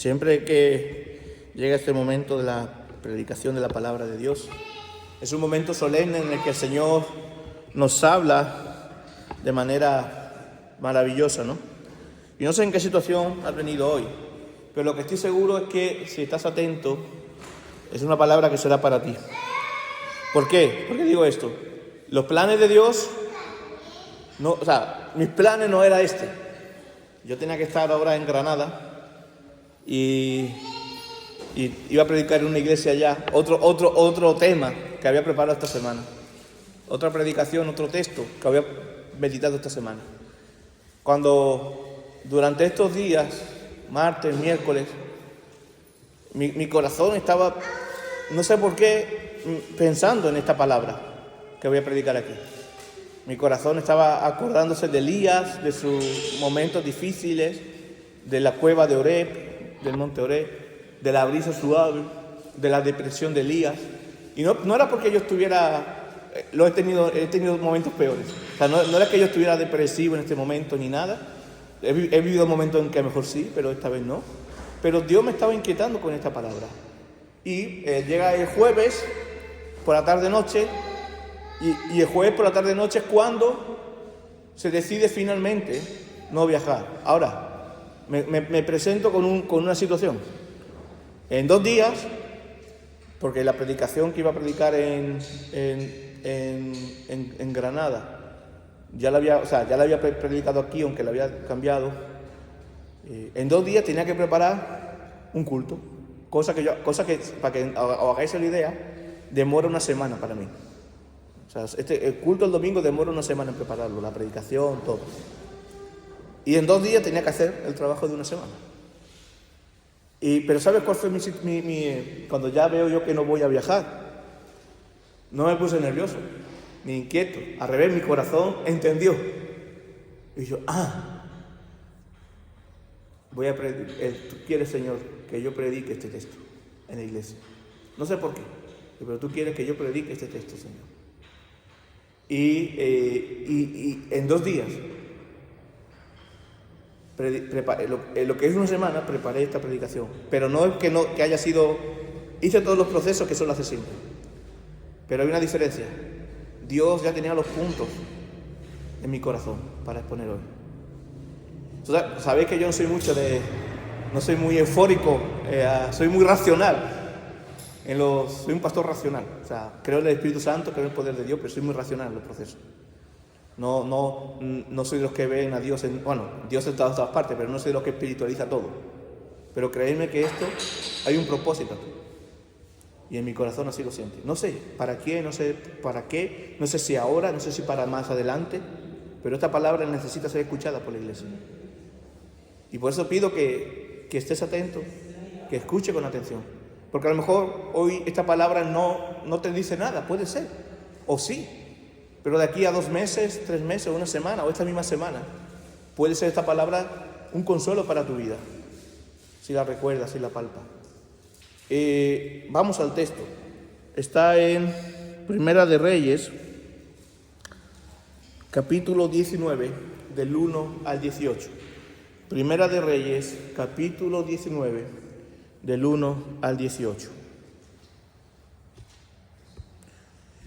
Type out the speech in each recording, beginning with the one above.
Siempre que llega este momento de la predicación de la palabra de Dios, es un momento solemne en el que el Señor nos habla de manera maravillosa, ¿no? Y no sé en qué situación has venido hoy, pero lo que estoy seguro es que si estás atento, es una palabra que será para ti. ¿Por qué? ¿Por qué digo esto? Los planes de Dios, mis planes no era este. Yo tenía que estar ahora en Granada y iba a predicar en una iglesia allá, otro tema que había preparado esta semana, otra predicación, otro texto que había meditado esta semana. Cuando durante estos días, martes, miércoles, mi corazón estaba, no sé por qué, pensando en esta palabra que voy a predicar aquí. Mi corazón estaba acordándose de Elías, de sus momentos difíciles, de la cueva de Oreb, del monte Oreb, de la brisa suave, de la depresión de Elías. Y no era porque yo estuviera, he tenido momentos peores. O sea, no era que yo estuviera depresivo en este momento ni nada. He vivido momentos en que a lo mejor sí, pero esta vez no. Pero Dios me estaba inquietando con esta palabra. Y llega el jueves por la tarde-noche, y el jueves por la tarde-noche es cuando se decide finalmente no viajar. Ahora, me presento con una situación. En 2 días, porque la predicación que iba a predicar en Granada, ya la había predicado aquí, aunque la había cambiado. En 2 días tenía que preparar un culto, cosa que para que os hagáis la idea, demora una semana para mí. O sea, el culto el domingo demora una semana en prepararlo, la predicación, todo. Y en 2 días tenía que hacer el trabajo de una semana. Pero ¿sabes cuál fue cuando ya veo yo que no voy a viajar? No me puse nervioso, ni inquieto. Al revés, mi corazón entendió. Y yo, voy a predicar. Tú quieres, Señor, que yo predique este texto en la iglesia. No sé por qué, pero tú quieres que yo predique este texto, Señor. Y en 2 días, lo que es una semana, preparé esta predicación. Pero no es que haya sido... Hice todos los procesos que solo hace siempre. Pero hay una diferencia. Dios ya tenía los puntos en mi corazón para exponer hoy. Sabéis que yo no soy muy eufórico, soy muy racional. Soy un pastor racional. O sea, creo en el Espíritu Santo, creo en el poder de Dios, pero soy muy racional en los procesos. No soy de los que ven a Dios Dios está en todas partes, pero no soy de los que espiritualiza todo. Pero creedme que esto hay un propósito. Y en mi corazón así lo siento. No sé para qué, no sé para qué, no sé si ahora, no sé si para más adelante, pero esta palabra necesita ser escuchada por la iglesia. Y por eso pido que estés atento, que escuche con atención. Porque a lo mejor hoy esta palabra no te dice nada, puede ser, o sí. Pero de aquí a 2 meses, 3 meses, una semana o esta misma semana, puede ser esta palabra un consuelo para tu vida, si la recuerdas, si la palpas. Vamos al texto. Está en Primera de Reyes, capítulo 19, del 1 al 18. Primera de Reyes, capítulo 19, del 1 al 18.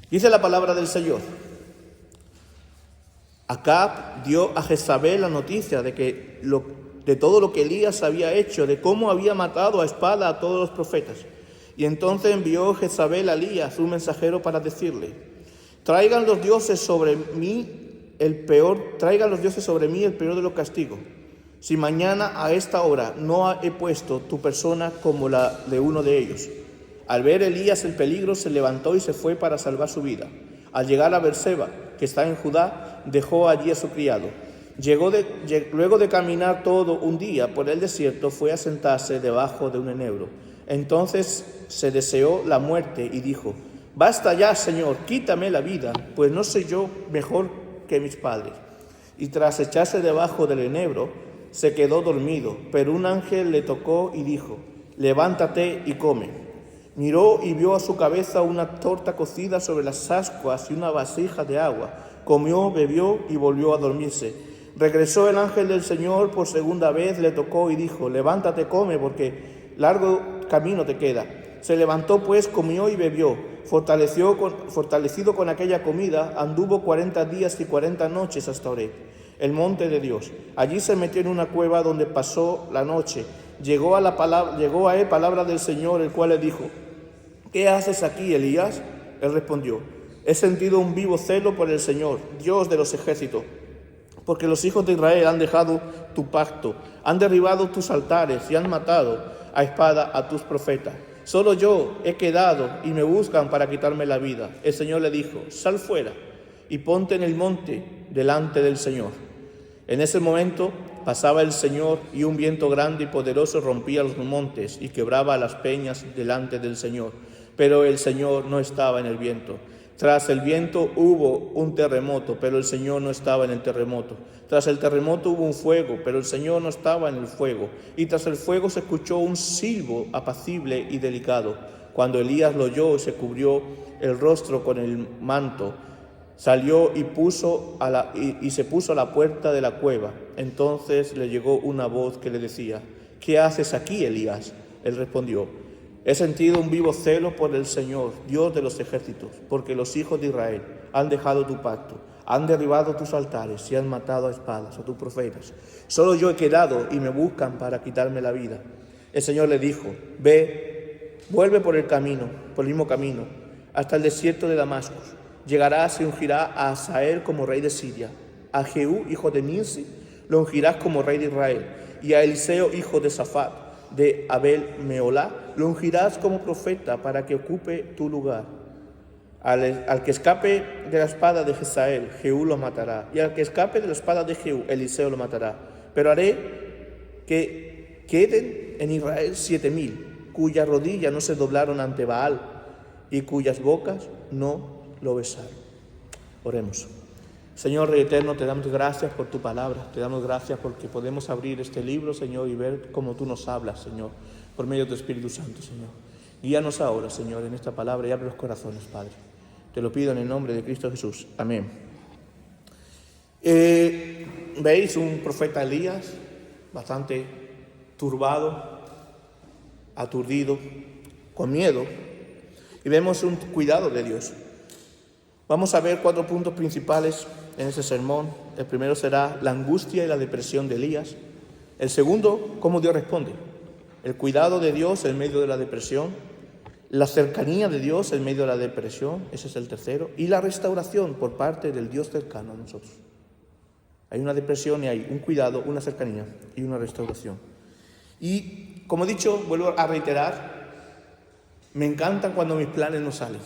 Dice la palabra del Señor. Acab dio a Jezabel la noticia de todo lo que Elías había hecho, de cómo había matado a espada a todos los profetas. Y entonces envió Jezabel a Elías, un mensajero, para decirle: traigan los dioses sobre mí el peor de los castigos, si mañana a esta hora no he puesto tu persona como la de uno de ellos. Al ver Elías el peligro, se levantó y se fue para salvar su vida. Al llegar a Berseba, que está en Judá, dejó allí a su criado. Luego de caminar todo un día por el desierto, fue a sentarse debajo de un enebro. Entonces se deseó la muerte y dijo: basta ya, Señor, quítame la vida, pues no soy yo mejor que mis padres. Y tras echarse debajo del enebro, se quedó dormido. Pero un ángel le tocó y dijo: levántate y come. Miró y vio a su cabeza una torta cocida sobre las ascuas y una vasija de agua. Comió, bebió y volvió a dormirse. Regresó el ángel del Señor por segunda vez, le tocó y dijo: levántate, come, porque largo camino te queda. Se levantó pues, comió y bebió. Fortalecido con aquella comida, anduvo 40 días y 40 noches hasta Horeb, el monte de Dios. Allí se metió en una cueva donde pasó la noche. Llegó a él palabra del Señor, el cual le dijo: ¿qué haces aquí, Elías? Él respondió: he sentido un vivo celo por el Señor, Dios de los ejércitos, porque los hijos de Israel han dejado tu pacto, han derribado tus altares y han matado a espada a tus profetas. Solo yo he quedado y me buscan para quitarme la vida. El Señor le dijo: sal fuera y ponte en el monte delante del Señor. En ese momento pasaba el Señor, y un viento grande y poderoso rompía los montes y quebraba las peñas delante del Señor. Pero el Señor no estaba en el viento. Tras el viento hubo un terremoto, pero el Señor no estaba en el terremoto. Tras el terremoto hubo un fuego, pero el Señor no estaba en el fuego. Y tras el fuego se escuchó un silbo apacible y delicado. Cuando Elías lo oyó, se cubrió el rostro con el manto, salió y se puso a la puerta de la cueva. Entonces le llegó una voz que le decía: ¿qué haces aquí, Elías? Él respondió: he sentido un vivo celo por el Señor, Dios de los ejércitos, porque los hijos de Israel han dejado tu pacto, han derribado tus altares y han matado a espadas a tus profetas. Solo yo he quedado y me buscan para quitarme la vida. El Señor le dijo: ve, vuelve por el mismo camino, hasta el desierto de Damasco. Llegarás y ungirás a Hazael como rey de Siria. A Jehú, hijo de Nimsi, lo ungirás como rey de Israel. Y a Eliseo, hijo de Safat, de Abel Meolá, lo ungirás como profeta para que ocupe tu lugar. Al que escape de la espada de Hazael, Jehú lo matará. Y al que escape de la espada de Jehú, Eliseo lo matará. Pero haré que queden en Israel 7,000, cuyas rodillas no se doblaron ante Baal y cuyas bocas no lo besaron. Oremos. Señor Rey eterno, te damos gracias por tu palabra, te damos gracias porque podemos abrir este libro, Señor, y ver cómo tú nos hablas, Señor, por medio de tu Espíritu Santo, Señor. Guíanos ahora, Señor, en esta palabra y abre los corazones, Padre. Te lo pido en el nombre de Cristo Jesús. Amén. Veis un profeta Elías bastante turbado, aturdido, con miedo, y vemos un cuidado de Dios. Vamos a ver 4 puntos principales en ese sermón. El primero será la angustia y la depresión de Elías. El segundo, cómo Dios responde. El cuidado de Dios en medio de la depresión. La cercanía de Dios en medio de la depresión. Ese es el tercero. Y la restauración por parte del Dios cercano a nosotros. Hay una depresión y hay un cuidado, una cercanía y una restauración. Y como he dicho, vuelvo a reiterar, me encantan cuando mis planes no salen.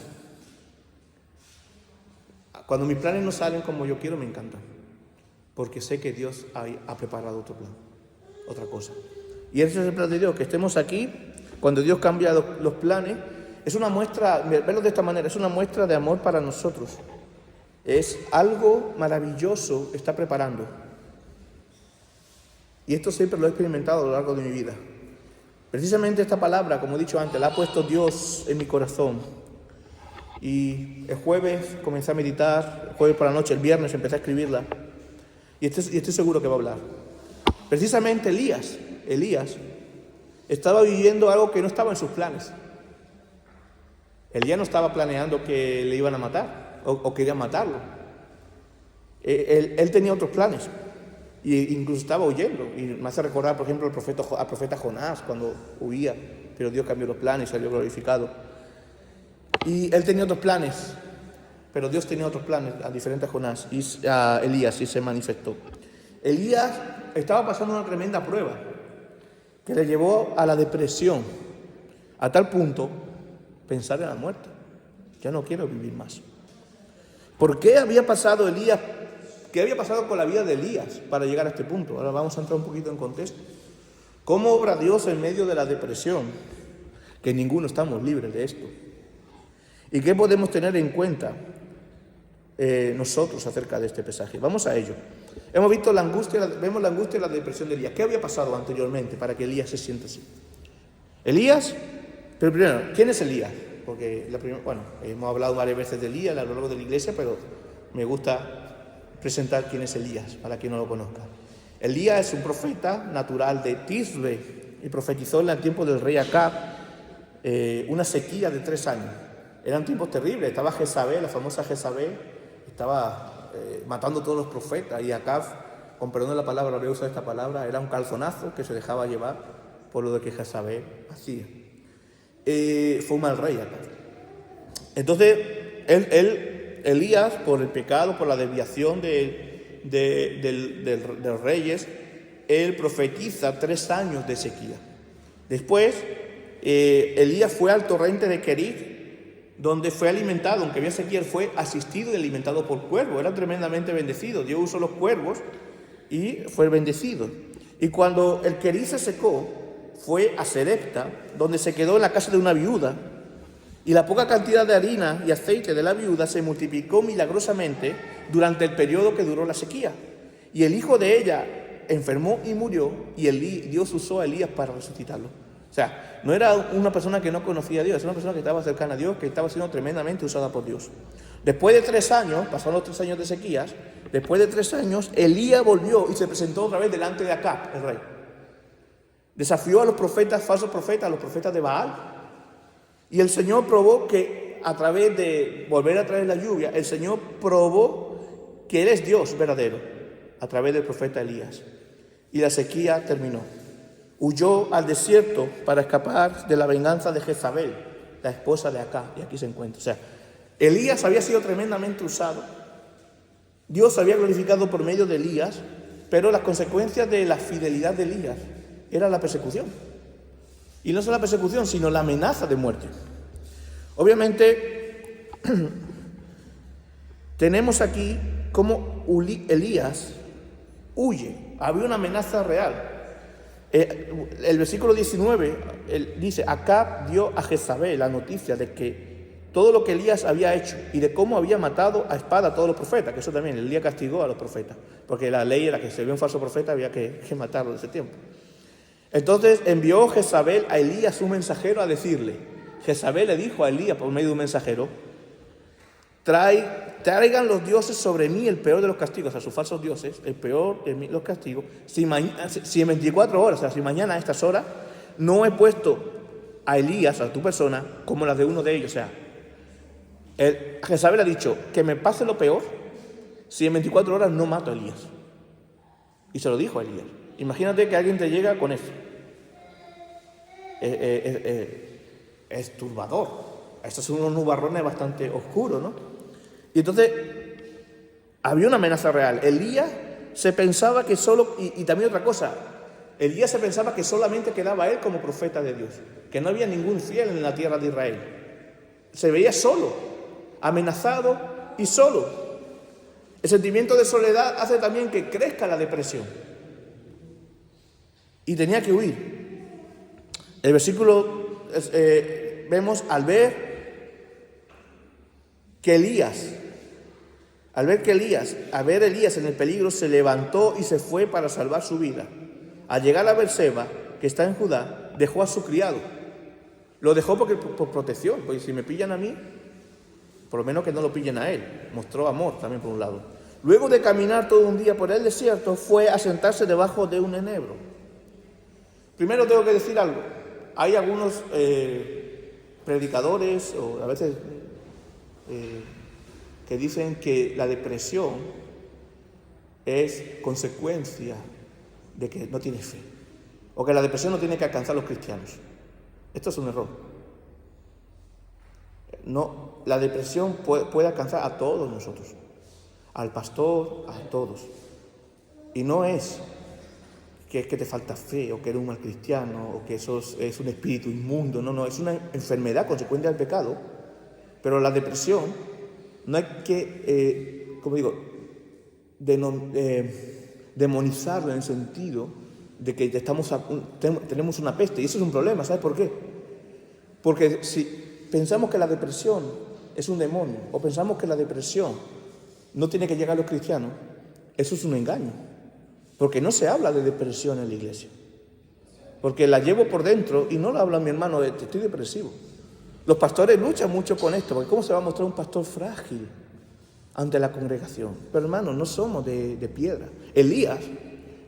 Cuando mis planes no salen como yo quiero, me encantan, porque sé que Dios ha preparado otro plan, otra cosa. Y ese es el plan de Dios, que estemos aquí. Cuando Dios cambia los planes, es una muestra, verlo de esta manera, es una muestra de amor para nosotros. Es algo maravilloso que está preparando. Y esto siempre lo he experimentado a lo largo de mi vida. Precisamente esta palabra, como he dicho antes, la ha puesto Dios en mi corazón. Y el jueves comencé a meditar, el jueves por la noche, el viernes empecé a escribirla. Y estoy seguro que va a hablar. Precisamente Elías estaba viviendo algo que no estaba en sus planes. Elías no estaba planeando que le iban a matar o querían matarlo. Él tenía otros planes e incluso estaba huyendo. Y me hace recordar, por ejemplo, al profeta Jonás cuando huía, pero Dios cambió los planes y salió glorificado. Y él tenía otros planes, pero Dios tenía otros planes, a diferente a Jonás y a Elías, y se manifestó. Elías estaba pasando una tremenda prueba que le llevó a la depresión, a tal punto pensar en la muerte. Ya no quiero vivir más. ¿Por qué había pasado Elías? ¿Qué había pasado con la vida de Elías para llegar a este punto? Ahora vamos a entrar un poquito en contexto. ¿Cómo obra Dios en medio de la depresión? Que ninguno estamos libres de esto. ¿Y qué podemos tener en cuenta nosotros acerca de este pasaje? Vamos a ello. Vemos la angustia y la depresión de Elías. ¿Qué había pasado anteriormente para que Elías se sienta así? Elías, pero primero, ¿quién es Elías? Porque hemos hablado varias veces de Elías a lo largo de la iglesia, pero me gusta presentar quién es Elías, para quien no lo conozca. Elías es un profeta natural de Tisbe y profetizó en el tiempo del rey Acab una sequía de 3 años. Eran tiempos terribles. Estaba Jezabel, la famosa Jezabel, estaba matando a todos los profetas, y Acab, con perdón de la palabra, voy a usar esta palabra, era un calzonazo que se dejaba llevar por lo de que Jezabel hacía. Fue un mal rey Acab. Entonces, Elías, por el pecado, por la desviación de los reyes, él profetiza 3 años de sequía. Después, Elías fue al torrente de Kerit, donde fue alimentado, aunque había sequía, fue asistido y alimentado por cuervos. Era tremendamente bendecido. Dios usó los cuervos y fue bendecido. Y cuando el Kerit se secó, fue a Serepta, donde se quedó en la casa de una viuda. Y la poca cantidad de harina y aceite de la viuda se multiplicó milagrosamente durante el periodo que duró la sequía. Y el hijo de ella enfermó y murió, y Dios usó a Elías para resucitarlo. O sea, no era una persona que no conocía a Dios, era una persona que estaba cercana a Dios, que estaba siendo tremendamente usada por Dios. Después de 3 años, pasaron los 3 años de sequías, después de 3 años, Elías volvió y se presentó otra vez delante de Acab, el rey. Desafió a los profetas, falsos profetas, a los profetas de Baal. Y el Señor probó que a través de volver a traer la lluvia, el Señor probó que Él es Dios verdadero a través del profeta Elías. Y la sequía terminó. Huyó al desierto para escapar de la venganza de Jezabel, la esposa de Acab, y aquí se encuentra. O sea, Elías había sido tremendamente usado. Dios había glorificado por medio de Elías, pero las consecuencias de la fidelidad de Elías era la persecución. Y no solo la persecución, sino la amenaza de muerte. Obviamente, tenemos aquí cómo Elías huye. Había una amenaza real. El versículo 19 dice: Acab dio a Jezabel la noticia de que todo lo que Elías había hecho y de cómo había matado a espada a todos los profetas, que eso también, Elías castigó a los profetas, porque la ley era que si había un falso profeta había que matarlo en ese tiempo. Entonces envió Jezabel a Elías un mensajero a decirle. Jezabel le dijo a Elías por medio de un mensajero: traigan los dioses sobre mí el peor de los castigos, a sus falsos dioses, el peor de los castigos, si en 24 horas, o sea, si mañana a estas horas, no he puesto a Elías, a tu persona, como las de uno de ellos. O sea, Jezabel ha dicho que me pase lo peor si en 24 horas no mato a Elías. Y se lo dijo a Elías. Imagínate que alguien te llega con eso. Es turbador. Estos son unos nubarrones bastante oscuros, ¿no? Y entonces, había una amenaza real. Elías se pensaba que solo... Y también otra cosa. Elías se pensaba que solamente quedaba él como profeta de Dios. Que no había ningún fiel en la tierra de Israel. Se veía solo, amenazado y solo. El sentimiento de soledad hace también que crezca la depresión. Y tenía que huir. El versículo, vemos al ver Elías en el peligro, se levantó y se fue para salvar su vida. Al llegar a Berseba, que está en Judá, dejó a su criado. Lo dejó por protección, porque si me pillan a mí, por lo menos que no lo pillen a él. Mostró amor también por un lado. Luego de caminar todo un día por el desierto, fue a sentarse debajo de un enebro. Primero tengo que decir algo. Hay algunos predicadores, o a veces que dicen que la depresión es consecuencia de que no tienes fe, o que la depresión no tiene que alcanzar a los cristianos. Esto es un error. No, la depresión puede alcanzar a todos nosotros, al pastor, a todos. Y no es que te falta fe, o que eres un mal cristiano, o que eso es un espíritu inmundo. No, es una enfermedad consecuencia del pecado. Pero la depresión no hay que, demonizarla en el sentido de que tenemos una peste. Y eso es un problema, ¿sabes por qué? Porque si pensamos que la depresión es un demonio, o pensamos que la depresión no tiene que llegar a los cristianos, eso es un engaño. Porque no se habla de depresión en la iglesia. Porque la llevo por dentro y no lo habla mi hermano, estoy depresivo. Los pastores luchan mucho con esto, porque ¿cómo se va a mostrar un pastor frágil ante la congregación. Pero hermanos, no somos de piedra. Elías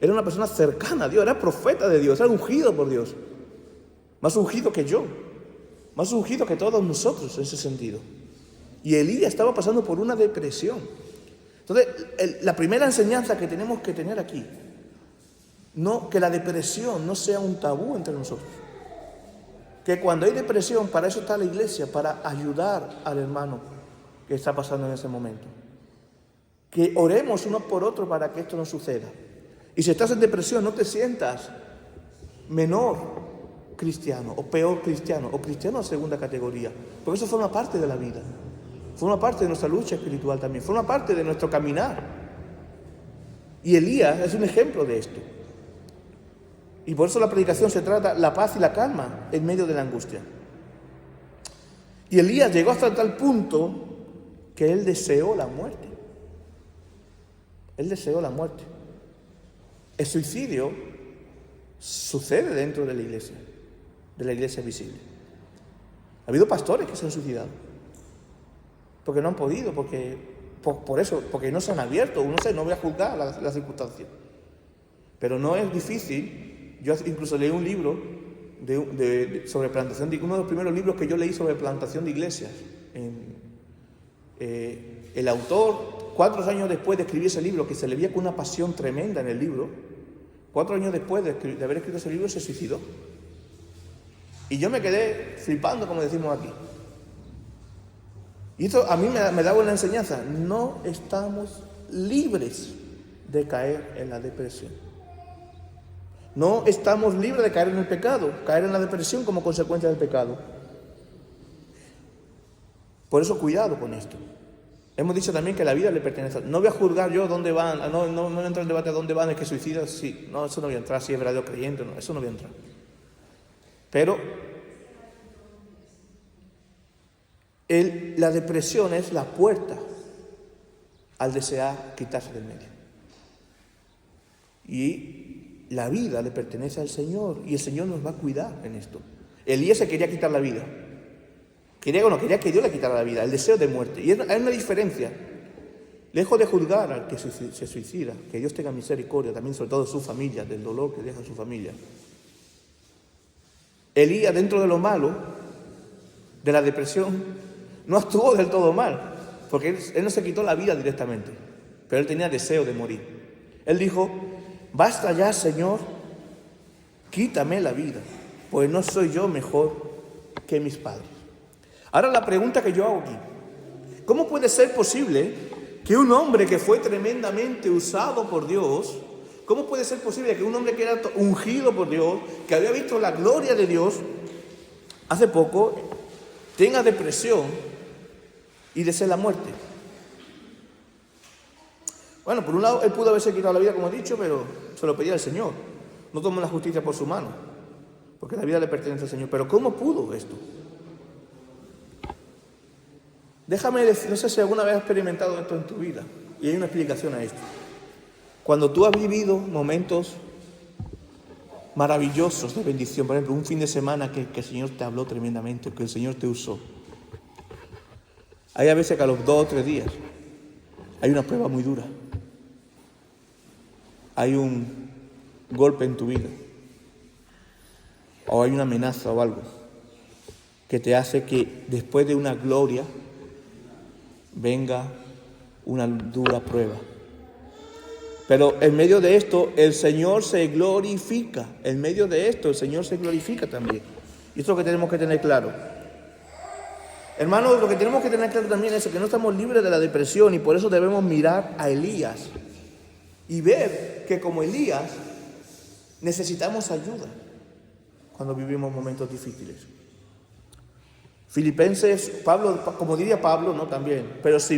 era una persona cercana a Dios, era profeta de Dios, era ungido por Dios. Más ungido que yo, más ungido que todos nosotros en ese sentido. Y Elías estaba pasando por una depresión. Entonces, la primera enseñanza que tenemos que tener aquí, que la depresión no sea un tabú entre nosotros. Que cuando hay depresión, para eso está la iglesia, para ayudar al hermano que está pasando en ese momento. Que oremos unos por otros para que esto no suceda. Y si estás en depresión, no te sientas menor cristiano, o peor cristiano, o cristiano de segunda categoría, porque eso forma parte de la vida, forma parte de nuestra lucha espiritual también, forma parte de nuestro caminar. Y Elías es un ejemplo de esto. Y por eso la predicación se trata la paz y la calma en medio de la angustia. Y Elías llegó hasta tal punto que él deseó la muerte. Él deseó la muerte. El suicidio sucede dentro de la iglesia visible. Ha habido pastores que se han suicidado porque no han podido, porque no se han abierto. No voy a juzgar las circunstancias, pero no es difícil. Yo incluso leí un libro sobre plantación, uno de los primeros libros que yo leí sobre plantación de iglesias. El autor, 4 años después de escribir ese libro, que se le veía con una pasión tremenda en el libro, 4 años después de haber escrito ese libro, se suicidó. Y yo me quedé flipando, como decimos aquí. Y esto a mí me da una enseñanza. No estamos libres de caer en la depresión. No estamos libres de caer en el pecado, caer en la depresión como consecuencia del pecado. Por eso cuidado con esto. Hemos dicho también que la vida le pertenece. No voy a juzgar yo dónde van, no voy a entrar en debate a dónde van el que suicida. Sí, no, eso no voy a entrar, si es verdadero creyente, no, eso no voy a entrar. Pero la depresión es la puerta al desear quitarse del medio. Y la vida le pertenece al Señor y el Señor nos va a cuidar en esto. Elías se quería quitar la vida. Quería que Dios le quitara la vida, el deseo de muerte. Y hay una diferencia. Lejos de juzgar al que se suicida, que Dios tenga misericordia también, sobre todo de su familia, del dolor que deja su familia. Elías, dentro de lo malo, de la depresión, no actuó del todo mal, porque él no se quitó la vida directamente, pero él tenía deseo de morir. Él dijo: basta ya, Señor, quítame la vida, pues no soy yo mejor que mis padres. Ahora la pregunta que yo hago aquí: ¿cómo puede ser posible que un hombre que fue tremendamente usado por Dios, cómo puede ser posible que un hombre que era ungido por Dios, que había visto la gloria de Dios, hace poco tenga depresión y desee la muerte? Bueno, por un lado, él pudo haberse quitado la vida, como he dicho, pero se lo pedía al Señor. No tomó la justicia por su mano, porque la vida le pertenece al Señor. Pero ¿cómo pudo esto? Déjame decir, no sé si alguna vez has experimentado esto en tu vida, y hay una explicación a esto. Cuando tú has vivido momentos maravillosos de bendición, por ejemplo, un fin de semana que el Señor te habló tremendamente, que el Señor te usó. Hay a veces que a los 2 o 3 días hay una prueba muy dura. Hay un golpe en tu vida, o hay una amenaza o algo que te hace que después de una gloria venga una dura prueba. Pero en medio de esto el Señor se glorifica. En medio de esto el Señor se glorifica también. Y esto es lo que tenemos que tener claro. Hermanos, lo que tenemos que tener claro también es que no estamos libres de la depresión, y por eso debemos mirar a Elías y ver que como Elías necesitamos ayuda cuando vivimos momentos difíciles. Filipenses, Pablo, como diría Pablo, no también, pero si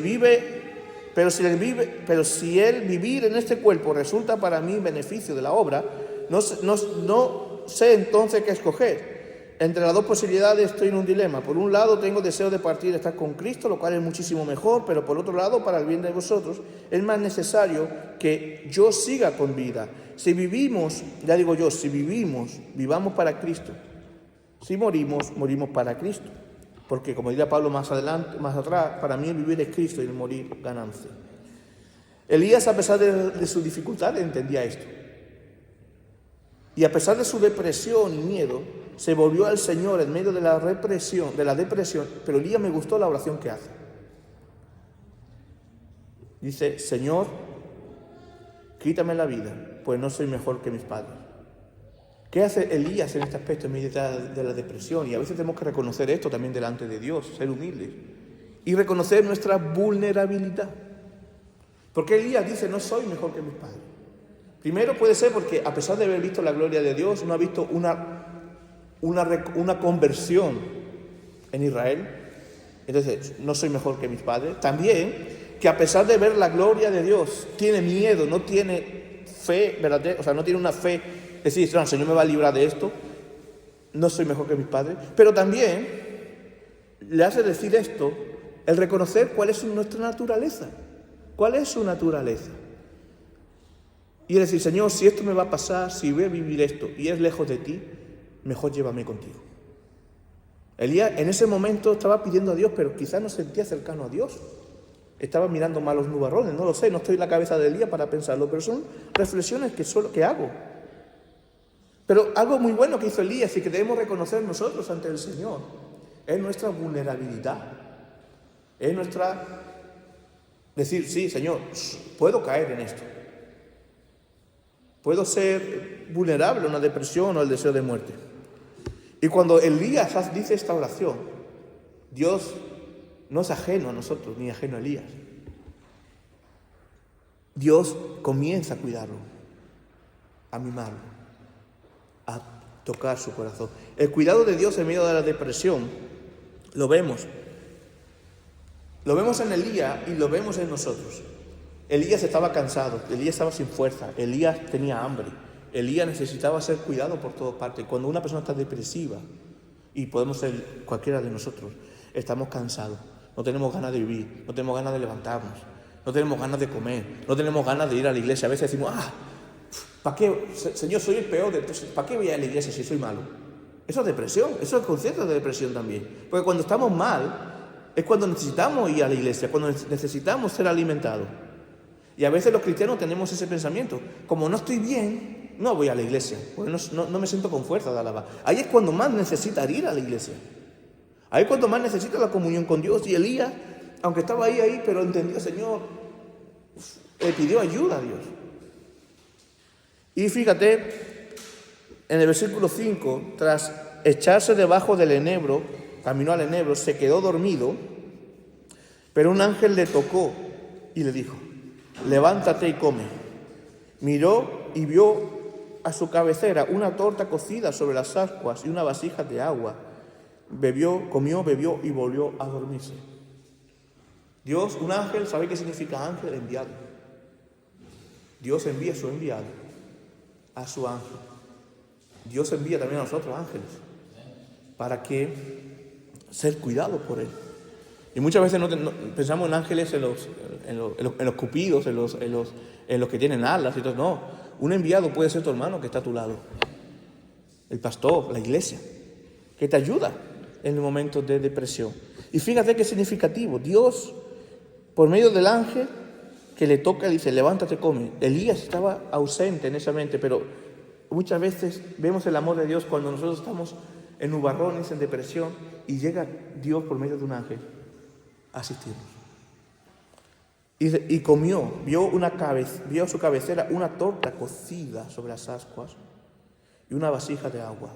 él vivir en este cuerpo resulta para mí beneficio de la obra, no sé entonces qué escoger. Entre las dos posibilidades estoy en un dilema. Por un lado tengo deseo de partir y estar con Cristo, lo cual es muchísimo mejor, pero por otro lado, para el bien de vosotros, es más necesario que yo siga con vida. Si vivimos, vivamos para Cristo. Si morimos para Cristo. Porque, como diría Pablo más atrás, para mí el vivir es Cristo y el morir ganancia. Elías, a pesar de su dificultad, entendía esto. Y a pesar de su depresión y miedo, se volvió al Señor en medio de la depresión. Pero Elías me gustó la oración que hace. Dice: Señor, quítame la vida, pues no soy mejor que mis padres. ¿Qué hace Elías en este aspecto en medio de la depresión? Y a veces tenemos que reconocer esto también delante de Dios, ser humildes y reconocer nuestra vulnerabilidad. Porque Elías dice: no soy mejor que mis padres. Primero puede ser porque, a pesar de haber visto la gloria de Dios, no ha visto una conversión en Israel. Entonces, no soy mejor que mis padres. También que, a pesar de ver la gloria de Dios, tiene miedo, no tiene fe verdadera, o sea, no tiene una fe, decir: no, el Señor me va a librar de esto, no soy mejor que mis padres. Pero también le hace decir esto, el reconocer cuál es nuestra naturaleza. ¿Cuál es su naturaleza? Y decir: Señor, si esto me va a pasar, si voy a vivir esto y es lejos de ti, mejor llévame contigo. Elías en ese momento estaba pidiendo a Dios, pero quizás no se sentía cercano a Dios. Estaba mirando mal los nubarrones, no lo sé, no estoy en la cabeza de Elías para pensarlo, pero son reflexiones que hago. Pero algo muy bueno que hizo Elías y que debemos reconocer nosotros ante el Señor es nuestra vulnerabilidad. Es nuestra decir: sí, Señor, puedo caer en esto. Puedo ser vulnerable a una depresión o al deseo de muerte. Y cuando Elías dice esta oración, Dios no es ajeno a nosotros, ni ajeno a Elías. Dios comienza a cuidarlo, a mimarlo, a tocar su corazón. El cuidado de Dios en medio de la depresión lo vemos. Lo vemos en Elías y lo vemos en nosotros. Elías estaba cansado, Elías estaba sin fuerza, Elías tenía hambre, Elías necesitaba ser cuidado por todas partes. Cuando una persona está depresiva, y podemos ser cualquiera de nosotros, estamos cansados, no tenemos ganas de vivir, no tenemos ganas de levantarnos, no tenemos ganas de comer, no tenemos ganas de ir a la iglesia. A veces decimos: ¿para qué? Señor, soy el peor, entonces, ¿para qué voy a la iglesia si soy malo? Eso es depresión, eso es concepto de depresión también. Porque cuando estamos mal, es cuando necesitamos ir a la iglesia, cuando necesitamos ser alimentados. Y a veces los cristianos tenemos ese pensamiento: como no estoy bien, no voy a la iglesia, porque no me siento con fuerza de alabar. Ahí es cuando más necesitas ir a la iglesia. Ahí es cuando más necesitas la comunión con Dios. Y Elías, aunque estaba ahí, pero entendió: Señor, le pidió ayuda a Dios. Y fíjate, en el versículo 5, tras echarse debajo del enebro, caminó al enebro, se quedó dormido, pero un ángel le tocó y le dijo: levántate y come. Miró y vio a su cabecera una torta cocida sobre las ascuas y una vasija de agua. Comió, bebió y volvió a dormirse. Dios, un ángel, ¿sabe qué significa ángel? Enviado. Dios envía a su enviado, a su ángel. Dios envía también a nosotros ángeles para que ser cuidados por Él. Y muchas veces no pensamos en ángeles en los cupidos, en los que tienen alas y todo. No, un enviado puede ser tu hermano que está a tu lado, el pastor, la iglesia, que te ayuda en los momentos de depresión. Y fíjate qué significativo. Dios, por medio del ángel que le toca, dice: levántate, come. Elías estaba ausente en esa mente, pero muchas veces vemos el amor de Dios cuando nosotros estamos en nubarrones, en depresión, y llega Dios por medio de un ángel a asistirnos. Y comió, vio a su cabecera una torta cocida sobre las ascuas y una vasija de agua.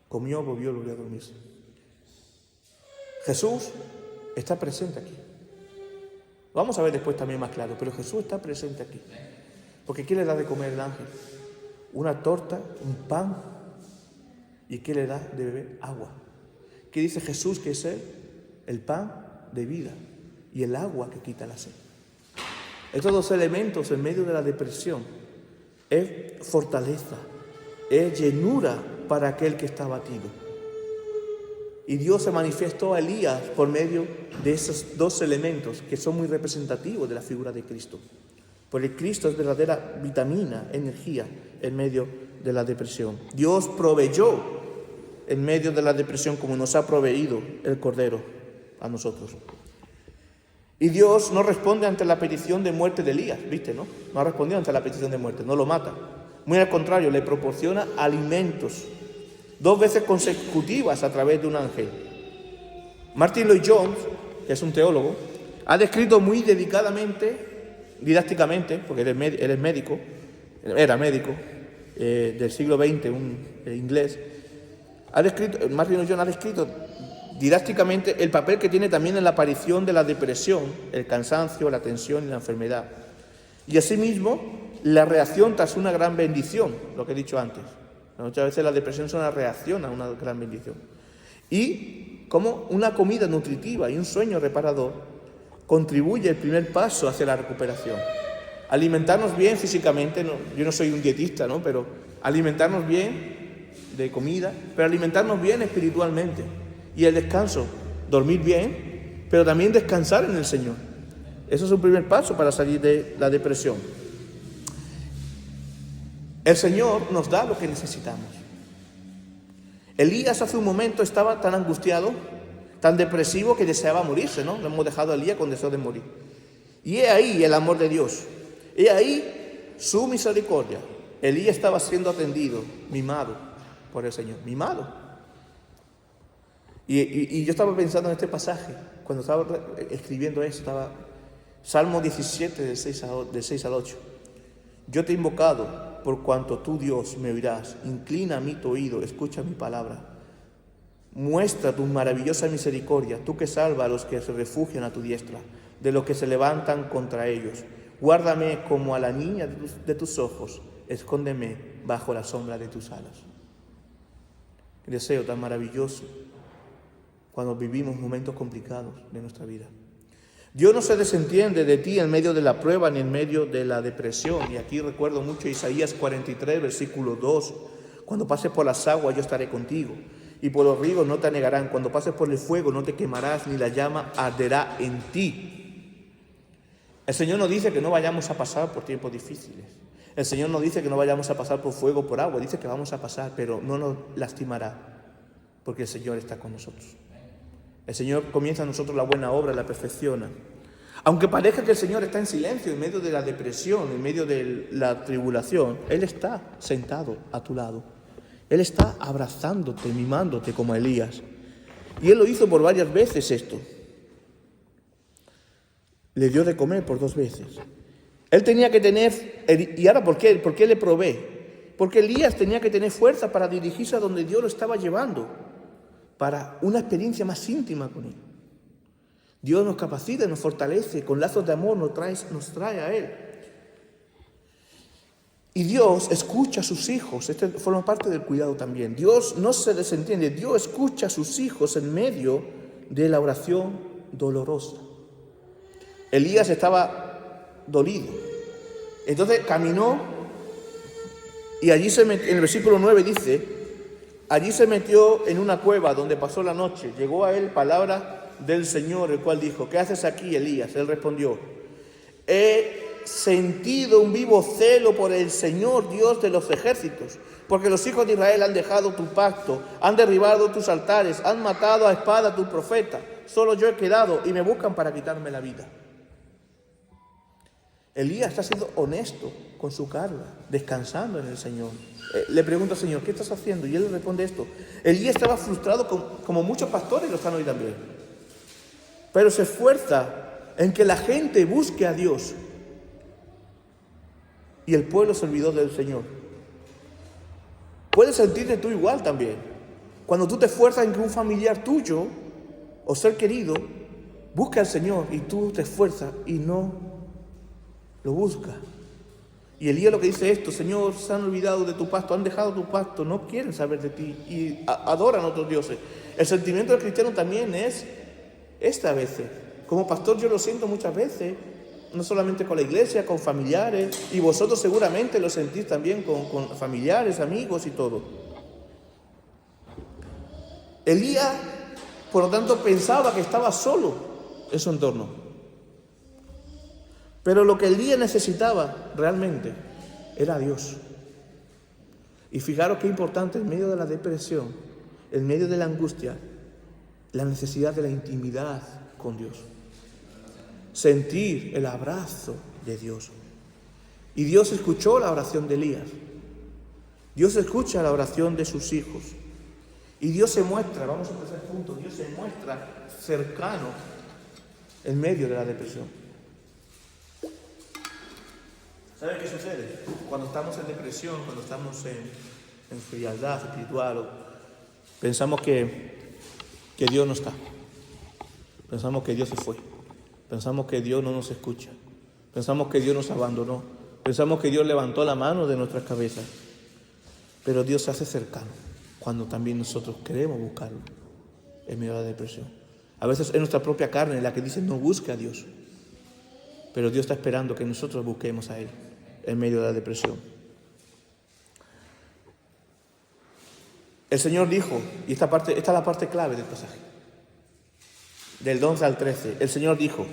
Comió, bebió y volvió a dormirse. Jesús está presente aquí. Lo vamos a ver después también más claro, pero Jesús está presente aquí. Porque ¿qué le da de comer el ángel? Una torta, un pan. ¿Y qué le da de beber? Agua. ¿Qué dice Jesús que es Él? El pan de vida y el agua que quita la sed. Estos dos elementos en medio de la depresión es fortaleza, es llenura para aquel que está abatido. Y Dios se manifestó a Elías por medio de esos dos elementos que son muy representativos de la figura de Cristo. Porque Cristo es verdadera vitamina, energía en medio de la depresión. Dios proveyó en medio de la depresión como nos ha proveído el Cordero a nosotros. Y Dios no responde ante la petición de muerte de Elías, ¿viste, no? No ha respondido ante la petición de muerte, no lo mata. Muy al contrario, le proporciona alimentos 2 veces consecutivas a través de un ángel. Martin Lloyd-Jones, que es un teólogo, ha descrito muy dedicadamente, didácticamente, porque él es médico, era médico, del siglo XX, un inglés, Martin Lloyd-Jones ha descrito didácticamente el papel que tiene también en la aparición de la depresión, el cansancio, la tensión y la enfermedad. Y asimismo, la reacción tras una gran bendición, lo que he dicho antes. Muchas veces la depresión es una reacción a una gran bendición. Y como una comida nutritiva y un sueño reparador contribuye el primer paso hacia la recuperación. Alimentarnos bien físicamente, yo no soy un dietista, ¿no? Pero alimentarnos bien de comida, pero alimentarnos bien espiritualmente. Y el descanso, dormir bien, pero también descansar en el Señor. Eso es un primer paso para salir de la depresión. El Señor nos da lo que necesitamos. Elías hace un momento estaba tan angustiado, tan depresivo que deseaba morirse, ¿no? Lo hemos dejado a Elías con deseo de morir. Y he ahí el amor de Dios. He ahí su misericordia. Elías estaba siendo atendido, mimado por el Señor. Mimado. Y yo estaba pensando en este pasaje, cuando estaba escribiendo eso, Salmo 17, del 6 al 8. Yo te he invocado, por cuanto tú, Dios, me oirás. Inclina a mí tu oído, escucha mi palabra. Muestra tu maravillosa misericordia, tú que salvas a los que se refugian a tu diestra, de los que se levantan contra ellos. Guárdame como a la niña de tus ojos, escóndeme bajo la sombra de tus alas. Qué deseo tan maravilloso cuando vivimos momentos complicados de nuestra vida. Dios no se desentiende de ti en medio de la prueba ni en medio de la depresión. Y aquí recuerdo mucho Isaías 43, versículo 2. Cuando pases por las aguas yo estaré contigo, y por los ríos no te anegarán. Cuando pases por el fuego no te quemarás, ni la llama arderá en ti. El Señor nos dice que no vayamos a pasar por tiempos difíciles. El Señor nos dice que no vayamos a pasar por fuego, por agua. Dice que vamos a pasar, pero no nos lastimará, porque el Señor está con nosotros. El Señor comienza a nosotros la buena obra, la perfecciona. Aunque parezca que el Señor está en silencio, en medio de la depresión, en medio de la tribulación, Él está sentado a tu lado. Él está abrazándote, mimándote como a Elías. Y Él lo hizo por varias veces esto. Le dio de comer por 2 veces. Él tenía que tener... ¿Y ahora por qué? ¿Por qué le provee? Porque Elías tenía que tener fuerza para dirigirse a donde Dios lo estaba llevando, para una experiencia más íntima con Él. Dios nos capacita, nos fortalece, con lazos de amor nos trae a Él. Y Dios escucha a sus hijos, esto forma parte del cuidado también. Dios no se desentiende, Dios escucha a sus hijos en medio de la oración dolorosa. Elías estaba dolido, entonces caminó y allí en el versículo 9 dice: allí se metió en una cueva donde pasó la noche. Llegó a él palabra del Señor, el cual dijo: ¿qué haces aquí, Elías? Él respondió: he sentido un vivo celo por el Señor, Dios de los ejércitos, porque los hijos de Israel han dejado tu pacto, han derribado tus altares, han matado a espada a tu profeta. Solo yo he quedado y me buscan para quitarme la vida. Elías está siendo honesto con su carga, descansando en el Señor. Le pregunta al Señor: ¿qué estás haciendo? Y él le responde esto. Elías estaba frustrado como muchos pastores lo están hoy también. Pero se esfuerza en que la gente busque a Dios. Y el pueblo se olvidó del Señor. Puedes sentirte tú igual también. Cuando tú te esfuerzas en que un familiar tuyo o ser querido busque al Señor y tú te esfuerzas y no lo busca. Y Elías lo que dice esto: Señor, se han olvidado de tu pacto, han dejado tu pacto, no quieren saber de ti y adoran a otros dioses. El sentimiento del cristiano también es a veces. Como pastor yo lo siento muchas veces, no solamente con la iglesia, con familiares, y vosotros seguramente lo sentís también con familiares, amigos y todo. Elías, por lo tanto, pensaba que estaba solo en su entorno. Pero lo que Elías necesitaba realmente era a Dios. Y fijaros qué importante en medio de la depresión en medio de la angustia, la necesidad de la intimidad con Dios. Sentir el abrazo de Dios. Y Dios escuchó la oración de Elías. Dios escucha la oración de sus hijos. Y Dios se muestra, vamos al tercer punto, Dios se muestra cercano en medio de la depresión. ¿Saben qué sucede? Cuando estamos en depresión, cuando estamos en frialdad espiritual, pensamos que Dios no está. Pensamos que Dios se fue. Pensamos que Dios no nos escucha. Pensamos que Dios nos abandonó. Pensamos que Dios levantó la mano de nuestras cabezas. Pero Dios se hace cercano cuando también nosotros queremos buscarlo en medio de la depresión. A veces es nuestra propia carne la que dice no busque a Dios. Pero Dios está esperando que nosotros busquemos a Él en medio de la depresión. El Señor dijo, y esta es la parte clave del pasaje, del 11 al 13, el Señor dijo,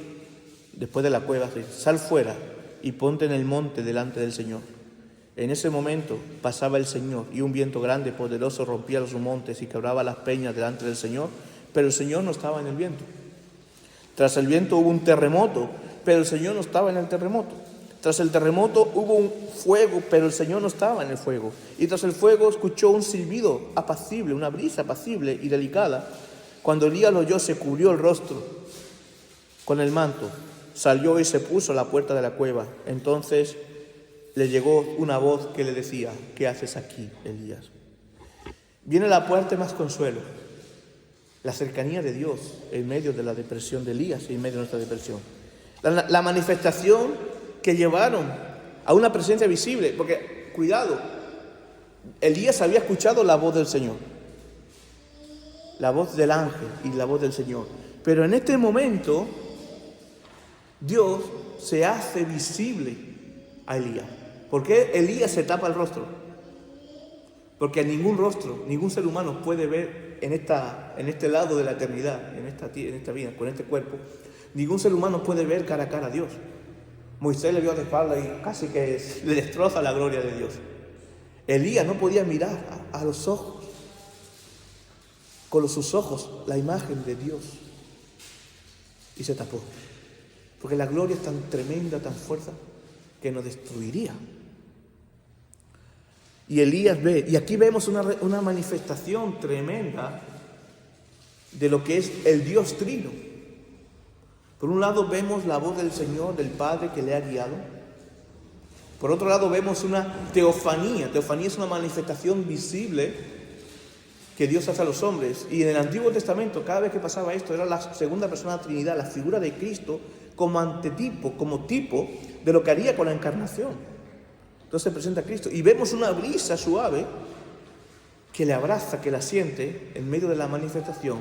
después de la cueva, sal fuera y ponte en el monte delante del Señor. En ese momento pasaba el Señor y un viento grande, poderoso, rompía los montes y quebraba las peñas delante del Señor, pero el Señor no estaba en el viento. Tras el viento hubo un terremoto, pero el Señor no estaba en el terremoto. Tras el terremoto hubo un fuego, pero el Señor no estaba en el fuego. Y tras el fuego escuchó un silbido apacible, una brisa apacible y delicada. Cuando Elías lo oyó, se cubrió el rostro con el manto, salió y se puso a la puerta de la cueva. Entonces le llegó una voz que le decía, ¿qué haces aquí, Elías? Viene la parte más consuelo, la cercanía de Dios en medio de la depresión de Elías y en medio de nuestra depresión. La manifestación que llevaron a una presencia visible, porque, cuidado, Elías había escuchado la voz del Señor, la voz del ángel y la voz del Señor, pero en este momento Dios se hace visible a Elías. ¿Por qué Elías se tapa el rostro? Porque ningún rostro, ningún ser humano puede ver en este lado de la eternidad, en esta vida, con este cuerpo, ningún ser humano puede ver cara a cara a Dios. Moisés le vio de espalda y casi que le destroza la gloria de Dios. Elías no podía mirar a los ojos, con sus ojos, la imagen de Dios. Y se tapó. Porque la gloria es tan tremenda, tan fuerte, que nos destruiría. Y Elías ve, y aquí vemos una manifestación tremenda de lo que es el Dios Trino. Por un lado vemos la voz del Señor, del Padre que le ha guiado. Por otro lado vemos una teofanía. Teofanía es una manifestación visible que Dios hace a los hombres. Y en el Antiguo Testamento, cada vez que pasaba esto, era la segunda persona de la Trinidad, la figura de Cristo, como antetipo, como tipo de lo que haría con la encarnación. Entonces se presenta a Cristo. Y vemos una brisa suave que le abraza, que la siente en medio de la manifestación.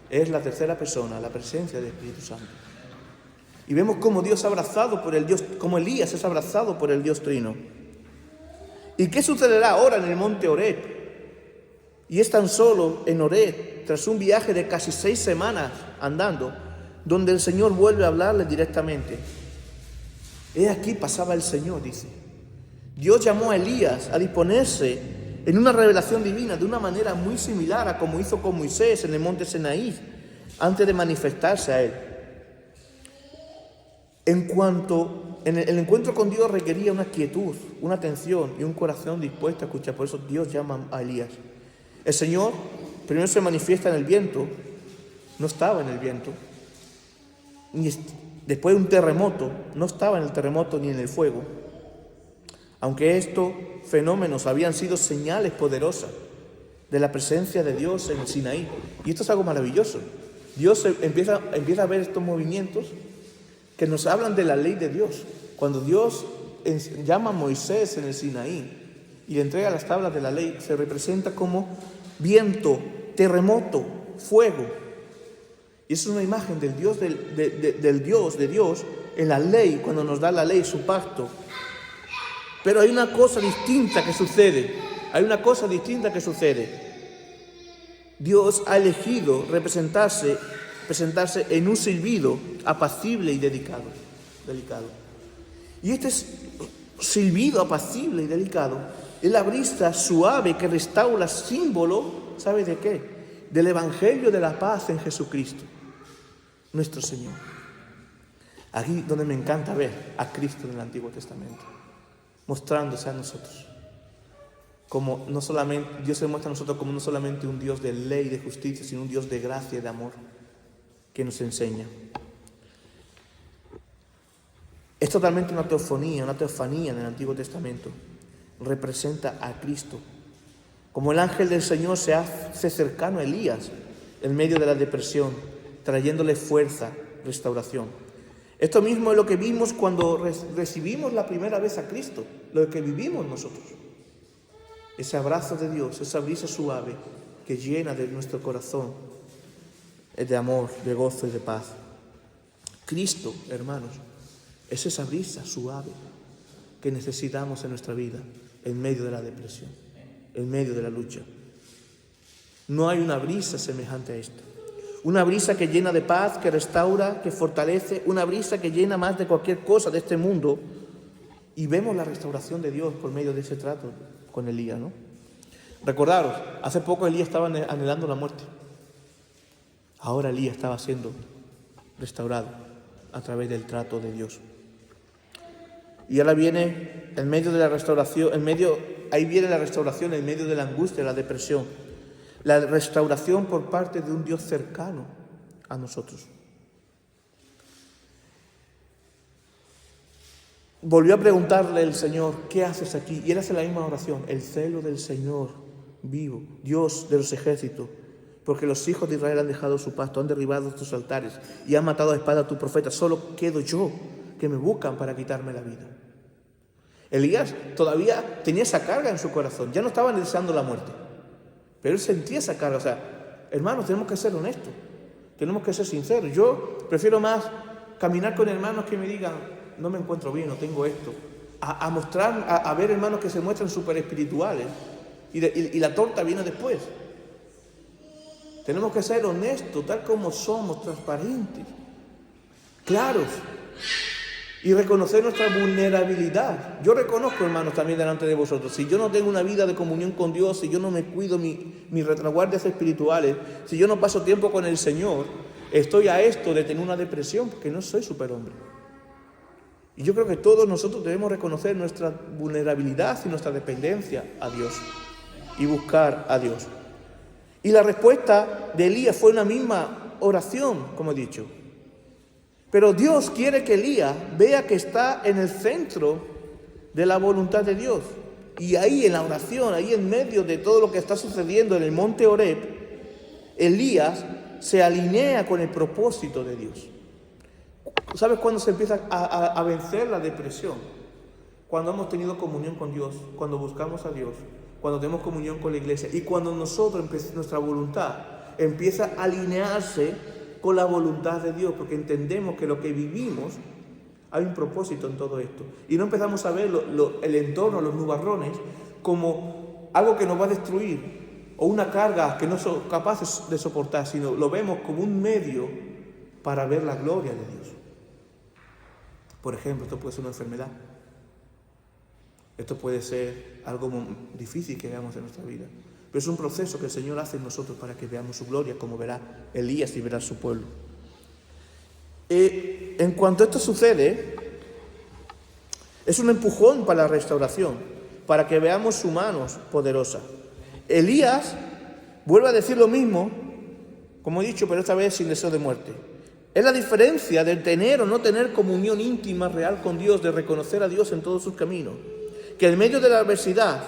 Es la tercera persona, la presencia del Espíritu Santo. Y vemos cómo Dios es abrazado por el Dios, como Elías es abrazado por el Dios Trino. ¿Y qué sucederá ahora en el monte Horeb? Y es tan solo en Horeb, tras un viaje de casi 6 semanas andando, donde el Señor vuelve a hablarle directamente. He aquí pasaba el Señor, dice. Dios llamó a Elías a disponerse en una revelación divina de una manera muy similar a como hizo con Moisés en el monte Sinaí, antes de manifestarse a él. En cuanto el encuentro con Dios requería una quietud, una atención y un corazón dispuesto a escuchar. Por eso Dios llama a Elías. El Señor primero se manifiesta en el viento, no estaba en el viento. Después de un terremoto, no estaba en el terremoto ni en el fuego. Aunque estos fenómenos habían sido señales poderosas de la presencia de Dios en el Sinaí. Y esto es algo maravilloso. Dios empieza a ver estos movimientos que nos hablan de la ley de Dios. Cuando Dios llama a Moisés en el Sinaí y le entrega las tablas de la ley, se representa como viento, terremoto, fuego. Y es una imagen del Dios, de Dios en la ley, cuando nos da la ley, su pacto. Pero hay una cosa distinta que sucede. Dios ha elegido presentarse en un silbido apacible y delicado. Y este silbido apacible y delicado es la brisa suave que restaura símbolo, ¿sabe de qué? del Evangelio de la paz en Jesucristo, nuestro Señor. Aquí donde me encanta ver a Cristo en el Antiguo Testamento, mostrándose a nosotros. Como no solamente, Dios se muestra a nosotros como no solamente un Dios de ley y de justicia, sino un Dios de gracia y de amor que nos enseña. Es totalmente una teofanía en el Antiguo Testamento. Representa a Cristo. Como el ángel del Señor se hace cercano a Elías en medio de la depresión, trayéndole fuerza, restauración. Esto mismo es lo que vimos cuando recibimos la primera vez a Cristo, lo que vivimos nosotros. Ese abrazo de Dios, esa brisa suave que llena de nuestro corazón de amor, de gozo y de paz. Cristo, hermanos, es esa brisa suave que necesitamos en nuestra vida en medio de la depresión, en medio de la lucha. No hay una brisa semejante a esta. Una brisa que llena de paz, que restaura, que fortalece, una brisa que llena más de cualquier cosa de este mundo. Y vemos la restauración de Dios por medio de ese trato con Elías, ¿no? Recordaros, hace poco Elías estaba anhelando la muerte. Ahora Elías estaba siendo restaurado a través del trato de Dios. Y ahora viene en medio de la restauración, ahí viene la restauración en medio de la angustia, la depresión. La restauración por parte de un Dios cercano a nosotros. Volvió a preguntarle el Señor, ¿qué haces aquí? Y él hace la misma oración, el celo del Señor vivo, Dios de los ejércitos, porque los hijos de Israel han dejado su pasto, han derribado tus altares y han matado a espada a tu profeta. Solo quedo yo, que me buscan para quitarme la vida. Elías todavía tenía esa carga en su corazón, ya no estaba deseando la muerte, pero él sentía esa carga. O sea, hermanos, tenemos que ser honestos, tenemos que ser sinceros. Yo prefiero más caminar con hermanos que me digan, no me encuentro bien, no tengo esto, a ver hermanos que se muestran súper espirituales y la torta viene después. Tenemos que ser honestos, tal como somos, transparentes, claros, y reconocer nuestra vulnerabilidad. Yo reconozco, hermanos, también delante de vosotros, si yo no tengo una vida de comunión con Dios, si yo no me cuido mis retaguardias espirituales, si yo no paso tiempo con el Señor, estoy a esto de tener una depresión, porque no soy superhombre. Y yo creo que todos nosotros debemos reconocer nuestra vulnerabilidad y nuestra dependencia a Dios y buscar a Dios. Y la respuesta de Elías fue una misma oración, como he dicho. Pero Dios quiere que Elías vea que está en el centro de la voluntad de Dios. Y ahí en la oración, ahí en medio de todo lo que está sucediendo en el monte Horeb, Elías se alinea con el propósito de Dios. ¿Sabes cuándo se empieza a vencer la depresión? Cuando hemos tenido comunión con Dios, cuando buscamos a Dios, cuando tenemos comunión con la iglesia y cuando nosotros, nuestra voluntad, empieza a alinearse con la voluntad de Dios, porque entendemos que lo que vivimos, hay un propósito en todo esto. Y no empezamos a ver el entorno, los nubarrones, como algo que nos va a destruir o una carga que no somos capaces de soportar, sino lo vemos como un medio para ver la gloria de Dios. Por ejemplo, esto puede ser una enfermedad. Esto puede ser algo difícil que veamos en nuestra vida. Pero es un proceso que el Señor hace en nosotros para que veamos su gloria, como verá Elías y verá su pueblo. En cuanto esto sucede, es un empujón para la restauración, para que veamos su mano poderosa. Elías vuelve a decir lo mismo, como he dicho, pero esta vez sin deseo de muerte. Es la diferencia de tener o no tener comunión íntima real con Dios, de reconocer a Dios en todos sus caminos. Que en medio de la adversidad,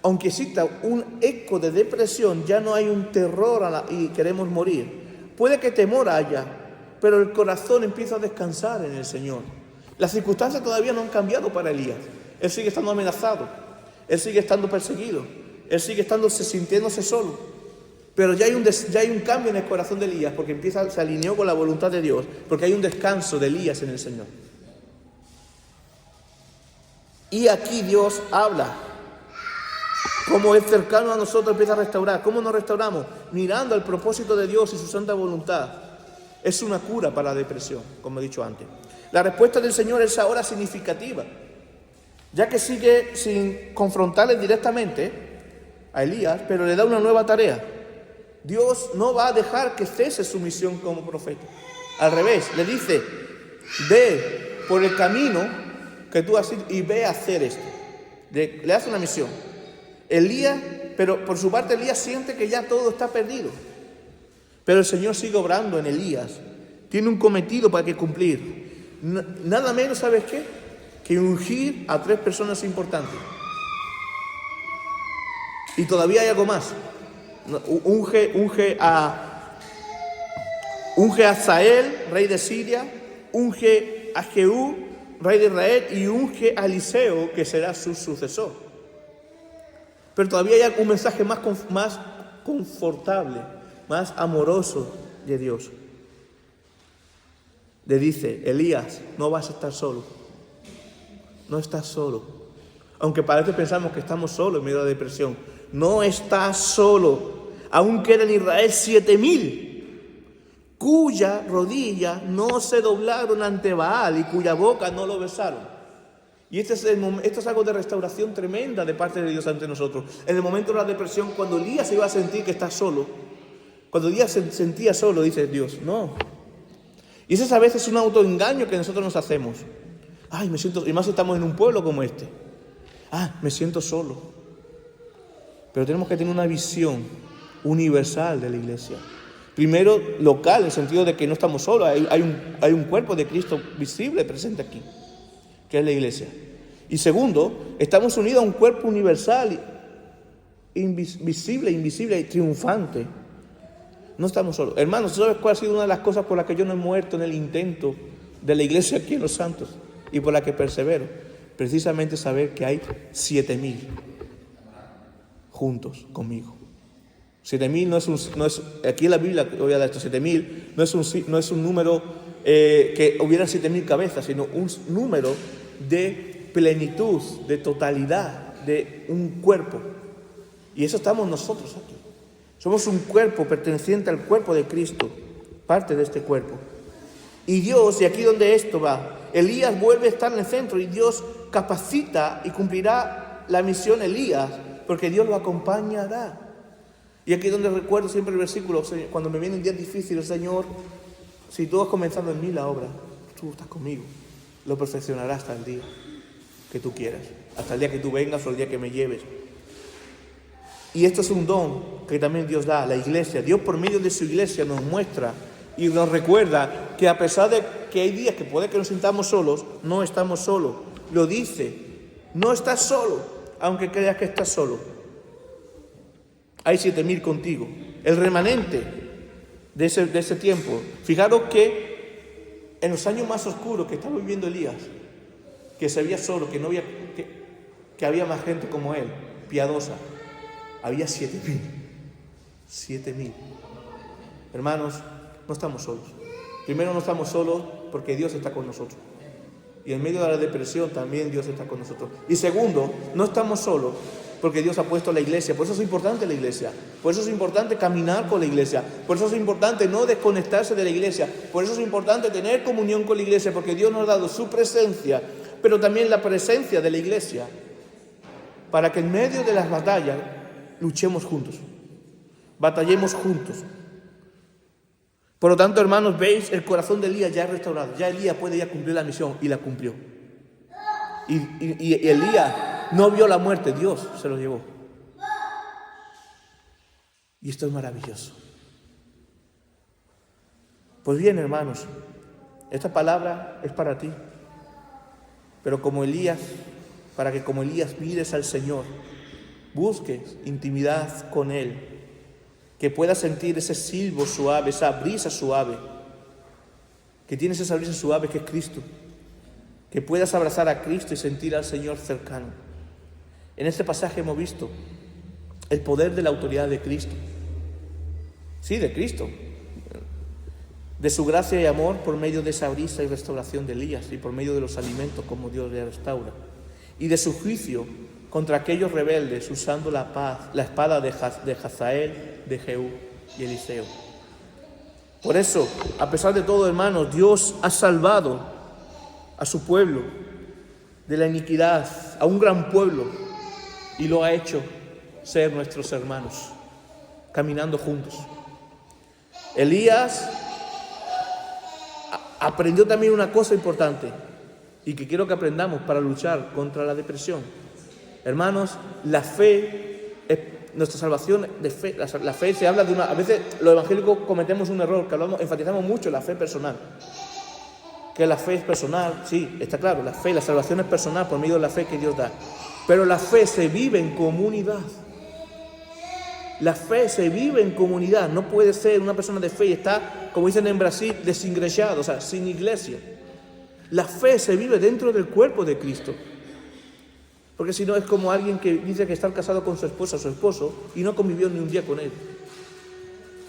aunque exista un eco de depresión, ya no hay un terror y queremos morir. Puede que temor haya, pero el corazón empieza a descansar en el Señor. Las circunstancias todavía no han cambiado para Elías. Él sigue estando amenazado, él sigue estando perseguido, él sigue sintiéndose solo. Pero ya hay un cambio en el corazón de Elías, porque se alineó con la voluntad de Dios, porque hay un descanso de Elías en el Señor. Y aquí Dios habla. Como es cercano a nosotros, empieza a restaurar. ¿Cómo nos restauramos? Mirando al propósito de Dios y su santa voluntad. Es una cura para la depresión, como he dicho antes. La respuesta del Señor es ahora significativa, ya que sigue sin confrontarle directamente a Elías, pero le da una nueva tarea. Dios no va a dejar que cese su misión como profeta. Al revés, le dice, ve por el camino que tú has ido y ve a hacer esto. Le hace una misión. Pero por su parte Elías siente que ya todo está perdido. Pero el Señor sigue obrando en Elías. Tiene un cometido para que cumplir. Nada menos, ¿sabes qué? Que ungir a 3 personas importantes. Y todavía hay algo más. Unge a Hazael, rey de Siria, unge a Jehú, rey de Israel, y unge a Eliseo, que será su sucesor. Pero todavía hay un mensaje más confortable, más amoroso de Dios. Le dice, Elías, no vas a estar solo. No estás solo. Aunque parece pensamos que estamos solos en medio de la depresión. No estás solo. Aún quedan en Israel 7,000 cuya rodilla no se doblaron ante Baal y cuya boca no lo besaron. Y esto es algo de restauración tremenda de parte de Dios ante nosotros. En el momento de la depresión, cuando Elías se iba a sentir que está solo, cuando Elías se sentía solo, dice Dios, no. Y ese a veces es un autoengaño que nosotros nos hacemos. Ay, me siento, y más si estamos en un pueblo como este. Me siento solo. Pero tenemos que tener una visión universal de la iglesia. Primero, local, en el sentido de que no estamos solos. Hay un cuerpo de Cristo visible presente aquí, que es la iglesia. Y segundo, estamos unidos a un cuerpo universal, invisible y triunfante. No estamos solos. Hermanos, ¿sabes cuál ha sido una de las cosas por las que yo no he muerto en el intento de la iglesia aquí en Los Santos y por la que persevero? Precisamente saber que hay 7,000 juntos conmigo. 7,000 no es aquí en la Biblia, voy a dar esto, 7,000 no es un número que hubiera 7,000 cabezas, sino un número de plenitud, de totalidad, de un cuerpo. Y eso estamos nosotros aquí. Somos un cuerpo perteneciente al cuerpo de Cristo, parte de este cuerpo. Y Dios, y aquí donde esto va, Elías vuelve a estar en el centro y Dios capacita y cumplirá la misión Elías, porque Dios lo acompañará. Y aquí donde recuerdo siempre el versículo, cuando me vienen días difíciles, Señor, si tú has comenzado en mí la obra, tú estás conmigo, lo perfeccionarás hasta el día que tú quieras, hasta el día que tú vengas o el día que me lleves. Y esto es un don que también Dios da a la iglesia. Dios por medio de su iglesia nos muestra y nos recuerda que a pesar de que hay días que puede que nos sintamos solos, no estamos solos. Lo dice, no estás solo, aunque creas que estás solo. Hay 7,000 contigo. El remanente de ese tiempo. Fijaros que en los años más oscuros que estaba viviendo Elías, que se veía solo, que había más gente como él, piadosa, había 7,000. 7,000. Hermanos, no estamos solos. Primero, no estamos solos porque Dios está con nosotros. Y en medio de la depresión también Dios está con nosotros. Y segundo, no estamos solos porque Dios ha puesto la iglesia. Por eso es importante la iglesia. Por eso es importante caminar con la iglesia. Por eso es importante no desconectarse de la iglesia. Por eso es importante tener comunión con la iglesia, porque Dios nos ha dado su presencia, pero también la presencia de la iglesia, para que en medio de las batallas luchemos juntos, batallemos juntos. Por lo tanto, hermanos, veis, el corazón de Elías ya es restaurado. Ya Elías puede ya cumplir la misión, y la cumplió. Y Elías no vio la muerte, Dios se lo llevó. Y esto es maravilloso. Pues bien, hermanos, esta palabra es para ti. Pero como Elías, para que como Elías mires al Señor, busques intimidad con Él, que puedas sentir ese silbo suave, esa brisa suave, que tienes esa brisa suave que es Cristo, que puedas abrazar a Cristo y sentir al Señor cercano. En este pasaje hemos visto el poder de la autoridad de Cristo. Sí, de Cristo. De su gracia y amor por medio de esa brisa y restauración de Elías y por medio de los alimentos como Dios le restaura. Y de su juicio contra aquellos rebeldes usando la espada de Hazael, de Jehú y Eliseo. Por eso, a pesar de todo, hermanos, Dios ha salvado a su pueblo de la iniquidad, a un gran pueblo, y lo ha hecho ser nuestros hermanos. caminando juntos. Elías aprendió también una cosa importante y que quiero que aprendamos para luchar contra la depresión. Hermanos, la fe es nuestra salvación de fe. La fe se habla de una... A veces los evangélicos cometemos un error, que enfatizamos mucho la fe personal. Que la fe es personal, sí, está claro, la fe, la salvación es personal por medio de la fe que Dios da. Pero la fe se vive en comunidad. La fe se vive en comunidad. No puede ser una persona de fe y está, como dicen en Brasil, desingrechado, o sea, sin iglesia. La fe se vive dentro del cuerpo de Cristo. Porque si no es como alguien que dice que está casado con su esposa o su esposo y no convivió ni un día con él.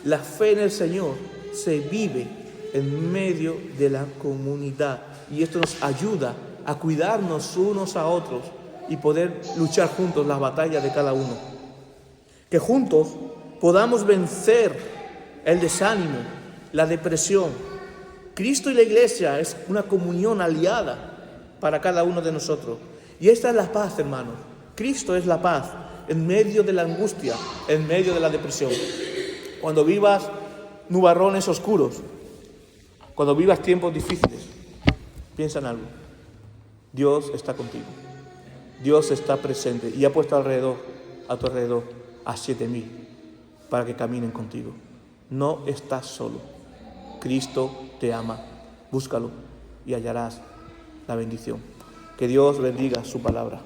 La fe en el Señor se vive en medio de la comunidad. Y esto nos ayuda a cuidarnos unos a otros y poder luchar juntos las batallas de cada uno. Que juntos podamos vencer el desánimo, la depresión. Cristo y la iglesia es una comunión aliada para cada uno de nosotros. Y esta es la paz, hermanos. Cristo es la paz en medio de la angustia, en medio de la depresión. Cuando vivas nubarrones oscuros, cuando vivas tiempos difíciles, piensa en algo. Dios está contigo. Dios está presente y ha puesto a tu alrededor, a 7,000 para que caminen contigo. No estás solo. Cristo te ama. Búscalo y hallarás la bendición. Que Dios bendiga su palabra.